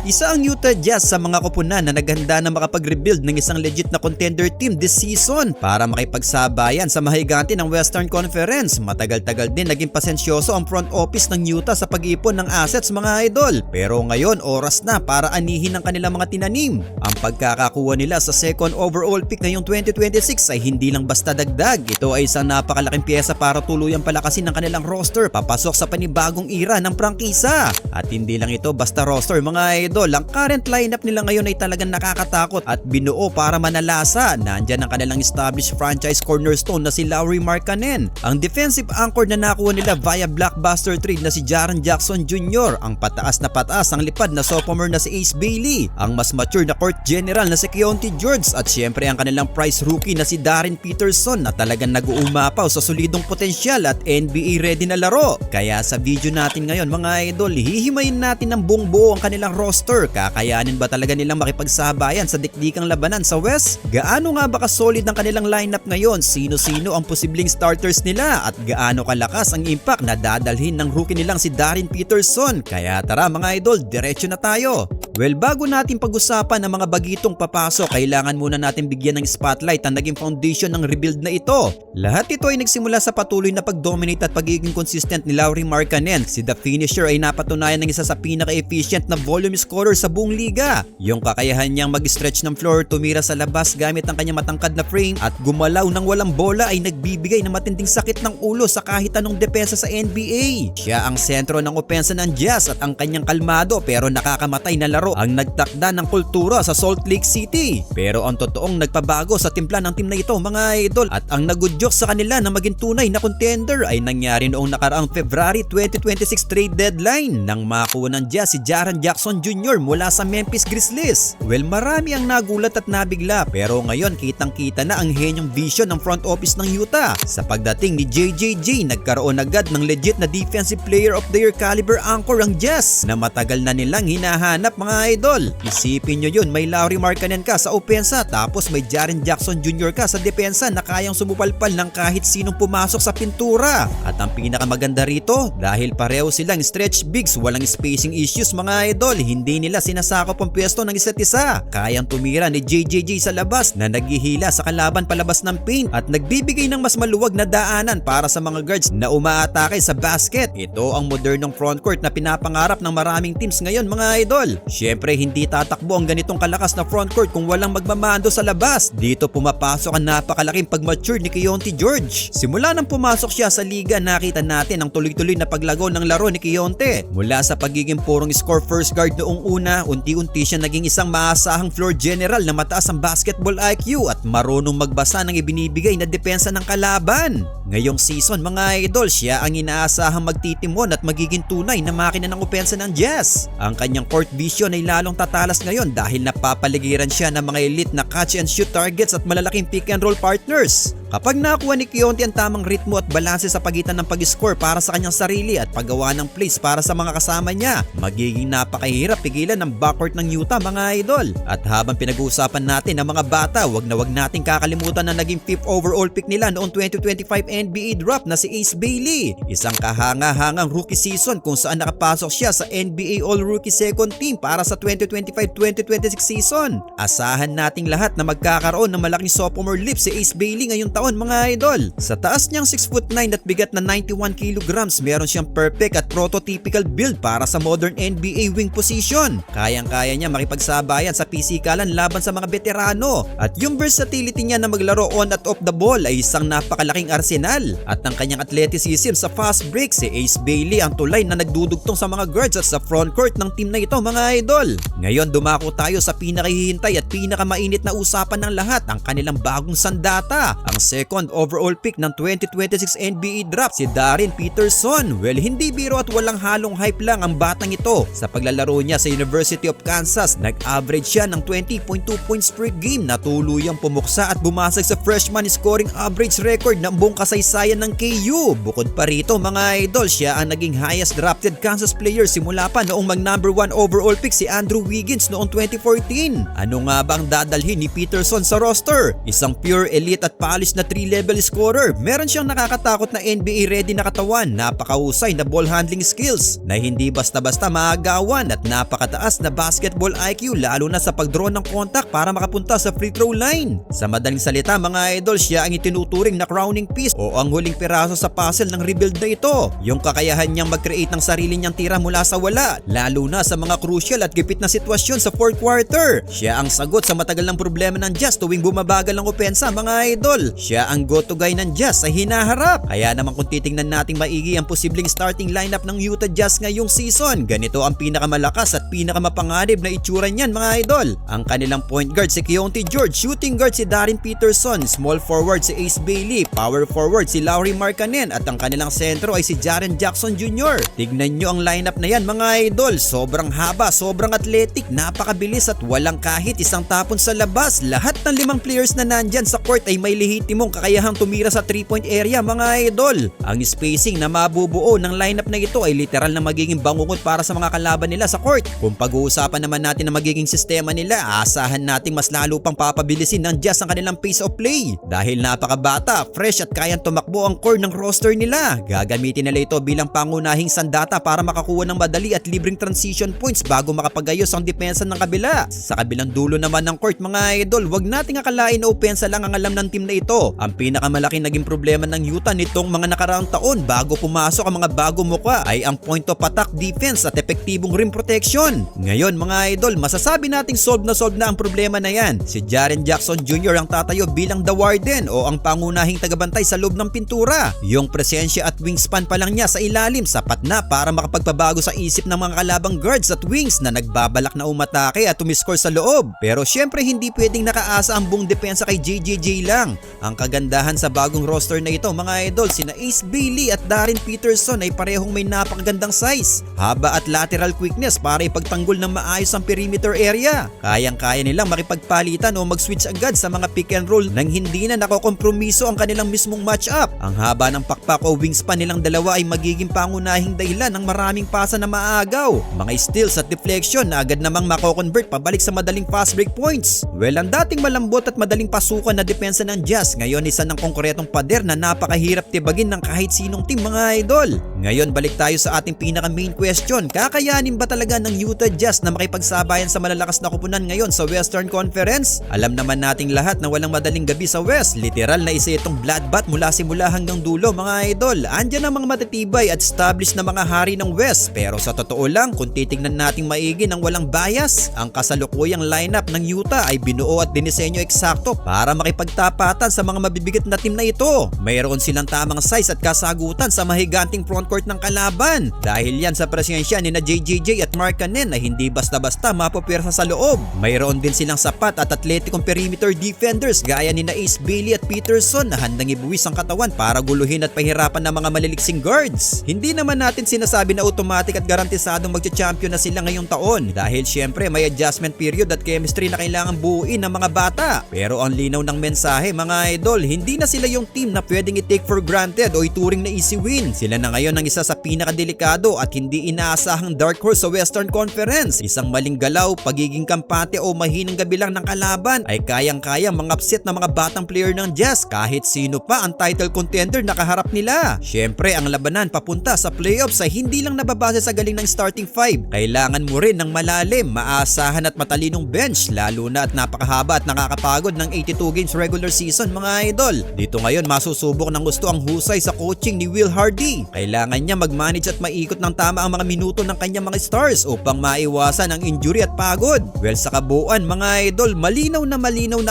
Isa ang Utah Jazz sa mga koponan na naghanda na makapag-rebuild ng isang legit na contender team this season para makipagsabayan sa mahigante ng Western Conference. Matagal-tagal din naging pasensyoso ang front office ng Utah sa pag-iipon ng assets mga idol. Pero ngayon oras na para anihin ang kanilang mga tinanim. Ang pagkakakuha nila sa second overall pick ngayong 2026 ay hindi lang basta dagdag. Ito ay isang napakalaking pyesa para tuluyang palakasin ng kanilang roster papasok sa panibagong era ng prangkisa. At hindi lang ito basta roster mga idol. Ang current lineup nila ngayon ay talagang nakakatakot at binuo para manalasa. Nandyan ang kanilang established franchise cornerstone na si Lauri Markkanen. Ang defensive anchor na nakuha nila via blockbuster trade na si Jaren Jackson Jr. Ang pataas na pataas ang lipad na sophomore na si Ace Bailey. Ang mas mature na court general na si Keontae George at syempre ang kanilang prize rookie na si Darren Peterson na talagang nag-uumapaw sa solidong potensyal at NBA ready na laro. Kaya sa video natin ngayon mga idol, hihimayin natin ng buong buo ang kanilang roster. Kakayanin ba talaga nilang makipagsabayan sa dikdikang labanan sa West? Gaano nga ba ka-solid ang kanilang lineup ngayon? Sino-sino ang posibleng starters nila? At gaano kalakas ang impact na dadalhin ng rookie nilang si Darren Peterson? Kaya tara mga idol, diretso na tayo. Well, bago natin pag-usapan ang mga bagitong papasok, kailangan muna natin bigyan ng spotlight ang naging foundation ng rebuild na ito. Lahat ito ay nagsimula sa patuloy na pag-dominate at pagiging consistent ni Lauri Markkanen. Si The Finisher ay napatunayan ng isa sa pinaka-efficient na volume scorer sa buong liga. Yung kakayahan niyang mag-stretch ng floor, tumira sa labas gamit ang kanyang matangkad na frame at gumalaw ng walang bola ay nagbibigay ng matinding sakit ng ulo sa kahit anong depensa sa NBA. Siya ang sentro ng opensa ng Jazz at ang kanyang kalmado pero nakakamatay na laro ang nagtakda ng kultura sa Salt Lake City. Pero ang totoong nagpabago sa timpla ng team na ito mga idol at ang nagudyok sa kanila na maging tunay na contender ay nangyari noong nakaraang February 2026 trade deadline nang makuha ng Jazz si Jaren Jackson Jr. mula sa Memphis Grizzlies. Well, marami ang nagulat at nabigla pero ngayon kitang-kita na ang henyong vision ng front office ng Utah. Sa pagdating ni JJJ, nagkaroon agad ng legit na defensive player of the year caliber anchor ang Jazz na matagal na nilang hinahanap mga idol. Isipin nyo yun, may Lauri Markkanen ka sa opensa tapos may Jaren Jackson Jr. ka sa depensa na kayang sumupalpal ng kahit sinong pumasok sa pintura. At ang pinakamaganda rito, dahil pareho silang stretch bigs, walang spacing issues mga idol, hindi nila sinasakop ang pwesto ng isa't isa. Kayang tumira ni JJJ sa labas na naghihila sa kalaban palabas ng paint at nagbibigay ng mas maluwag na daanan para sa mga guards na umaatake sa basket. Ito ang modernong frontcourt na pinapangarap ng maraming teams ngayon mga idol. Syempre hindi tatakbo ang ganitong kalakas na frontcourt kung walang magmamando sa labas. Dito pumapasok ang napakalaking pag-mature ni Keontae George. Simula nang pumasok siya sa liga, nakita natin ang tuloy-tuloy na paglago ng laro ni Keontae. Mula sa pagiging purong score first guard noong una, unti-unti siya naging isang maasahang floor general na mataas ang basketball IQ at marunong magbasa ng ibinibigay na depensa ng kalaban. Ngayong season mga idol, siya ang inaasahang magtitimon at magiging tunay na makina ng opensa ng Jazz. Ang kanyang court vision ay lalong tatalas ngayon dahil napapaligiran siya ng mga elite na catch and shoot targets at malalaking pick and roll partners. Kapag nakuha ni Keontae ang tamang ritmo at balanse sa pagitan ng pag-score para sa kanyang sarili at paggawa ng plays para sa mga kasama niya, magiging napakahirap pigilan ng backcourt ng Utah mga idol. At habang pinag-uusapan natin ang mga bata, wag nating kakalimutan na naging 5th overall pick nila noong 2025 NBA draft na si Ace Bailey. Isang kahanga-hangang rookie season kung saan nakapasok siya sa NBA All-Rookie Second Team para sa 2025-2026 season. Asahan nating lahat na magkakaroon ng malaking sophomore leap si Ace Bailey ngayong taon mga idol. Sa taas niyang 6'9" at bigat na 91 kilograms, meron siyang perfect at prototypical build para sa modern NBA wing position. Kayang-kaya niya makipagsabayan sa pisikalan laban sa mga veterano. At yung versatility niya na maglaro on at off the ball ay isang napakalaking arsenal. At ang kanyang athleticism sa fast break, si Ace Bailey ang tulay na nagdudugtong sa mga guards at sa frontcourt ng team na ito mga idol. Ngayon dumako tayo sa pinakahihintay at pinakamainit na usapan ng lahat, ang kanilang bagong sandata, ang second overall pick ng 2026 NBA draft, si Darren Peterson. Well, hindi biro at walang halong hype lang ang batang ito. Sa paglalaro niya sa University of Kansas, nag-average siya ng 20.2 points per game na tuluyang pumuksa at bumasag sa freshman scoring average record ng buong kasaysayan ng KU. Bukod pa rito mga idol, siya ang naging highest drafted Kansas player simula pa noong mag-number 1 overall pick si Andrew Wiggins noong 2014. Ano nga bang dadalhin ni Peterson sa roster? Isang pure elite at polished na na 3-level scorer. Meron siyang nakakatakot na NBA ready na katawan, napakahusay na ball handling skills na hindi basta-basta maagawan at napakataas na basketball IQ lalo na sa pagdraw ng contact para makapunta sa free throw line. Sa madaling salita mga idol, siya ang itinuturing na crowning piece o ang huling piraso sa puzzle ng rebuild na ito. Yung kakayahan niyang mag-create ng sarili niyang tira mula sa wala, lalo na sa mga crucial at gipit na sitwasyon sa fourth quarter. Siya ang sagot sa matagal ng problema ng Jazz tuwing bumabagal ang opensa mga idol. Siya ang go-to guy ng Jazz sa hinaharap. Kaya naman kung titingnan nating maigi ang posibleng starting lineup ng Utah Jazz ngayong season, ganito ang pinakamalakas at pinakamapanganib na itsura niyan mga idol. Ang kanilang point guard si Keontae George, shooting guard si Darren Peterson, small forward si Ace Bailey, power forward si Lauri Markkanen at ang kanilang sentro ay si Jaren Jackson Jr. Tignan nyo ang lineup na yan mga idol, sobrang haba, sobrang athletic, napakabilis at walang kahit isang tapon sa labas. Lahat ng 5 players na nandyan sa court ay may lehitimong kakayahang tumira sa 3-point area mga idol. Ang spacing na mabubuo ng lineup na ito ay literal na magiging bangungot para sa mga kalaban nila sa court. Kung pag-uusapan naman natin ang magiging sistema nila, asahan nating mas lalo pang papabilisin ng Jazz ang kanilang pace of play. Dahil napakabata, fresh at kayang tumakbo ang core ng roster nila. Gagamitin nila ito bilang pangunahing sandata para makakuha ng madali at libreng transition points bago makapagayos ang depensa ng kabila. Sa kabilang dulo naman ng court mga idol, wag nating akalain na opensa lang ang alam ng team na ito. Ang pinakamalaking naging problema ng Utah nitong mga nakaraang taon bago pumasok ang mga bago muka ay ang point of attack defense at epektibong rim protection. Ngayon mga idol, masasabi nating solve na ang problema na yan. Si Jaren Jackson Jr. ang tatayo bilang the warden o ang pangunahing tagabantay sa loob ng pintura. Yung presensya at wingspan pa lang niya sa ilalim sapat na para makapagpabago sa isip ng mga kalabang guards at wings na nagbabalak na umatake at tumiskor sa loob. Pero syempre hindi pwedeng nakaasa ang buong depensa kay JJJ lang. Ang kagandahan sa bagong roster na ito mga idol, sina Ace Bailey at Darren Peterson ay parehong may napakagandang size, haba at lateral quickness para ipagtanggol ng maayos ang perimeter area. Kayang-kaya nilang makipagpalitan o mag-switch agad sa mga pick and roll nang hindi na nakokompromiso ang kanilang mismong matchup. Ang haba ng pakpak o wingspan nilang dalawa ay magiging pangunahing dahilan ng maraming pasa na maagaw, mga steals at deflection na agad namang mako-convert pabalik sa madaling fast break points. Well, ang dating malambot at madaling pasukan na depensa ng Jazz ngayon isa ng konkretong pader na napakahirap tibagin ng kahit sinong team mga idol. Ngayon balik tayo sa ating pinaka main question, kakayanin ba talaga ng Utah Jazz na makipagsabayan sa malalakas na koponan ngayon sa Western Conference? Alam naman nating lahat na walang madaling gabi sa West, literal na isa itong bloodbath mula simula hanggang dulo mga idol. Andyan ang mga matitibay at established na mga hari ng West, pero sa totoo lang kung titignan nating maigi ng walang bias, ang kasalukuyang lineup ng Utah ay binuo at dinisenyo eksakto para makipagtapatan sa mga mabibigat na team na ito. Mayroon silang tamang size at kasagutan sa mahiganting frontcourt ng kalaban. Dahil yan sa presensya ni na JJJ at Markkanen na hindi basta-basta mapupwersa sa loob. Mayroon din silang sapat at atletikong perimeter defenders gaya ni na Ace Bailey at Peterson na handang ibuwis ang katawan para guluhin at pahirapan ng mga maliliksing guards. Hindi naman natin sinasabi na automatic at garantisadong magcha-champion na sila ngayong taon dahil syempre may adjustment period at chemistry na kailangan buuin ng mga bata. Pero ang linaw ng mensahe mga idol, hindi na sila yung team na pwedeng i-take for granted o ituring na easy win. Sila na ngayon ang isa sa pinakadelikado at hindi inaasahang dark horse sa Western Conference. Isang maling galaw, pagiging kampante o mahinang gabi lang ng kalaban ay kayang-kayang mga-upset na mga batang player ng Jazz kahit sino pa ang title contender na kaharap nila. Syempre ang labanan papunta sa playoffs ay hindi lang nababase sa galing ng starting five. Kailangan mo rin ng malalim, maasahan at matalinong bench lalo na at napakahaba at nakakapagod ng 82 games regular season mga idol. Dito ngayon masusubok ng gusto ang husay sa coaching ni Will Hardy. Kailangan niya mag-manage at maikot ng tama ang mga minuto ng kanyang mga stars upang maiwasan ang injury at pagod. Well, sa kabuuan mga idol, malinaw na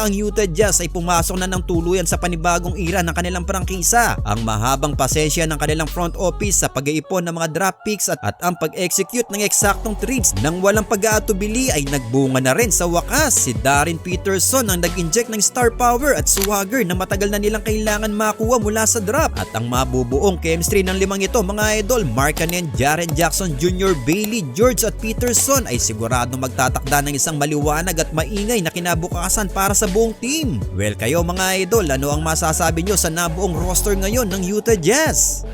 ang Utah Jazz ay pumasok na ng tuluyan sa panibagong era ng kanilang prangkisa. Ang mahabang pasensya ng kanilang front office sa pag-iipon ng mga draft picks at ang pag-execute ng eksaktong trades nang walang pag-aatubili ay nagbunga na rin sa wakas. Si Darren Peterson ang nag-inject ng star power at swagger na matagal na nilang kailangan makuha mula sa draft. At ang mabubuong chemistry ng limang ito mga idol, Markkanen, Jaren Jackson Jr., Bailey, George at Peterson ay sigurado magtatakda ng isang maliwanag at maingay na kinabukasan para sa buong team. Well kayo mga idol, ano ang masasabi nyo sa nabuong roster ngayon ng Utah Jazz?